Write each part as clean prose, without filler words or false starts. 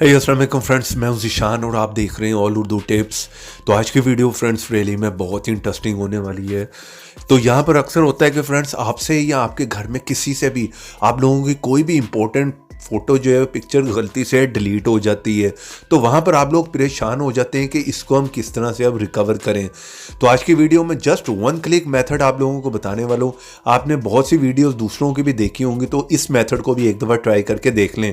अस्सलाम वालेकुम फ्रेंड्स, मैं हूं ज़ीशान और आप देख रहे हैं ऑल उर्दू टिप्स। तो आज की वीडियो फ्रेंड्स रियली में बहुत ही इंटरेस्टिंग होने वाली है। तो यहाँ पर अक्सर होता है कि फ्रेंड्स आपसे या आपके घर में किसी से भी आप लोगों की कोई भी इंपॉर्टेंट फ़ोटो जो है पिक्चर गलती से डिलीट हो जाती है, तो वहाँ पर आप लोग परेशान हो जाते हैं कि इसको हम किस तरह से अब रिकवर करें। तो आज की वीडियो में जस्ट वन क्लिक मेथड आप लोगों को बताने वाला हूँ। आपने बहुत सी वीडियोस दूसरों की भी देखी होंगी, तो इस मेथड को भी एक दफ़ा ट्राई करके देख लें।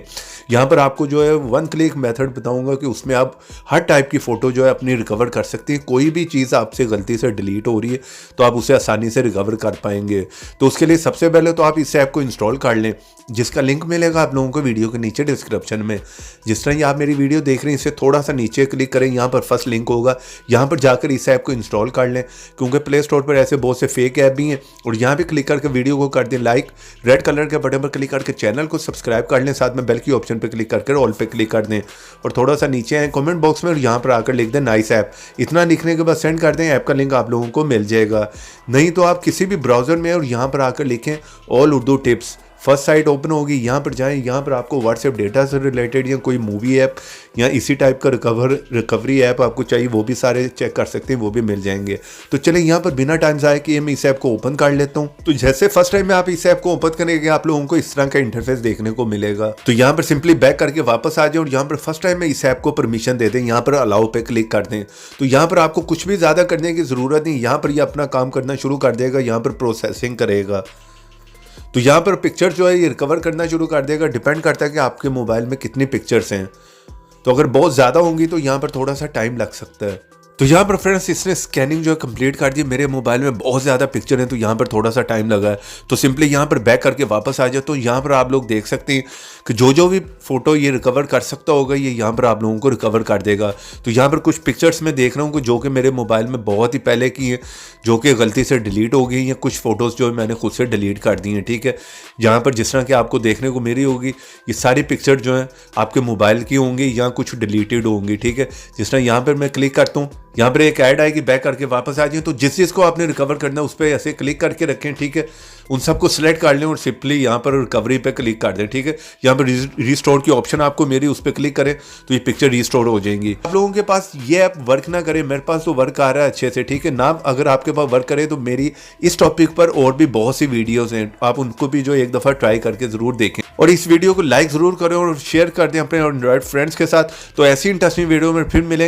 यहाँ पर आपको जो है वन क्लिक मेथड बताऊँगा कि उसमें आप हर टाइप की फ़ोटो जो है अपनी रिकवर कर सकते हैं। कोई भी चीज़ आपसे गलती से डिलीट हो रही है तो आप उसे आसानी से रिकवर कर पाएंगे। तो उसके लिए सबसे पहले तो आप इस ऐप को इंस्टॉल कर लें, जिसका लिंक मिलेगा आप लोगों को वीडियो के नीचे डिस्क्रिप्शन में। जिस तरह ये आप मेरी वीडियो देख रहे हैं, इससे थोड़ा सा नीचे क्लिक करें, यहाँ पर फर्स्ट लिंक होगा, यहाँ पर जाकर इस ऐप को इंस्टॉल कर लें। क्योंकि प्ले स्टोर पर ऐसे बहुत से फेक ऐप भी हैं। और यहाँ पे क्लिक करके वीडियो को कर दें लाइक, रेड कलर के बटन पर क्लिक करके चैनल को सब्सक्राइब कर लें, साथ में बेल की ऑप्शन पर क्लिक करके ऑल पे क्लिक कर दें। और थोड़ा सा नीचे आए कमेंट बॉक्स में और यहाँ पर आकर लिख दें नाइस ऐप। इतना लिखने के बाद सेंड कर दें, ऐप का लिंक आप लोगों को मिल जाएगा। नहीं तो आप किसी भी ब्राउज़र में और यहाँ पर आकर लिखें all Urdu tips, first sight open होगी, यहाँ पर जाएं। यहाँ पर आपको व्हाट्सएप डेटा से रिलेटेड या कोई मूवी ऐप या इसी टाइप का रिकवरी ऐप आपको चाहिए, वो भी सारे चेक कर सकते हैं, वो भी मिल जाएंगे। तो चलें यहाँ पर बिना टाइम ज़ाया किए मैं इस ऐप को ओपन कर लेता हूँ। तो जैसे फर्स्ट टाइम में आप इस ऐप को ओपन करेंगे, आप लोगों को इस तरह का इंटरफेस देखने को मिलेगा। तो यहाँ पर सिंपली बैक करके वापस आ जाए और यहाँ पर फर्स्ट टाइम में इस ऐप को परमिशन दे दें, यहाँ पर अलाउ पे क्लिक कर दें। तो यहाँ पर आपको कुछ भी ज़्यादा करने की ज़रूरत नहीं, यहाँ पर ये अपना काम करना शुरू कर देगा, यहाँ पर प्रोसेसिंग करेगा। तो यहाँ पर पिक्चर जो है ये रिकवर करना शुरू कर देगा। डिपेंड करता है कि आपके मोबाइल में कितनी पिक्चर्स हैं। तो अगर बहुत ज़्यादा होंगी तो यहाँ पर थोड़ा सा टाइम लग सकता है। तो यहाँ पर फ्रेंड्स इसने स्कैनिंग जो है कंप्लीट कर दी। मेरे मोबाइल में बहुत ज़्यादा पिक्चर हैं, तो यहाँ पर थोड़ा सा टाइम लगा है। तो सिंपली यहाँ पर बैक करके वापस आ जाए। तो यहाँ पर आप लोग देख सकते हैं कि जो भी फ़ोटो ये रिकवर कर सकता होगा, ये यहाँ पर आप लोगों को रिकवर कर देगा। तो यहाँ पर कुछ पिक्चर्स मैं देख रहा हूँ कि जो कि मेरे मोबाइल में बहुत ही पहले की हैं, जो कि गलती से डिलीट हो गई, या कुछ फ़ोटोज़ जो मैंने खुद से डिलीट कर दी हैं। ठीक है, यहाँ पर जिस तरह की आपको देखने को मेरी होगी, ये सारी पिक्चर जो हैं आपके मोबाइल की होंगी या कुछ डिलीटेड होंगी। ठीक है, जिस तरह यहाँ पर मैं क्लिक करता हूँ, यहाँ पर एक ऐड आएगी, बैक करके वापस आ जाए। तो जिस चीज़ को आपने रिकवर करना है उस पर ऐसे क्लिक करके रखें। ठीक है, उन सबको सिलेक्ट कर लें और सिंपली यहाँ पर रिकवरी पे क्लिक कर दें। ठीक है, यहाँ पर रीस्टोर की ऑप्शन आपको मेरी, उस पर क्लिक करें तो ये पिक्चर रीस्टोर हो जाएंगी। आप लोगों के पास ये ऐप वर्क ना करे, मेरे पास तो वर्क आ रहा है अच्छे से। ठीक है ना, अगर आपके पास वर्क करे तो मेरी इस टॉपिक पर और भी बहुत सी वीडियोज़ हैं, आप उनको भी जो एक दफ़ा ट्राई करके ज़रूर देखें। और इस वीडियो को लाइक ज़रूर करें और शेयर कर दें अपने एंड्रॉइड फ्रेंड्स के साथ। तो ऐसी इंटरेस्टिंग वीडियो में फिर मिलेंगे।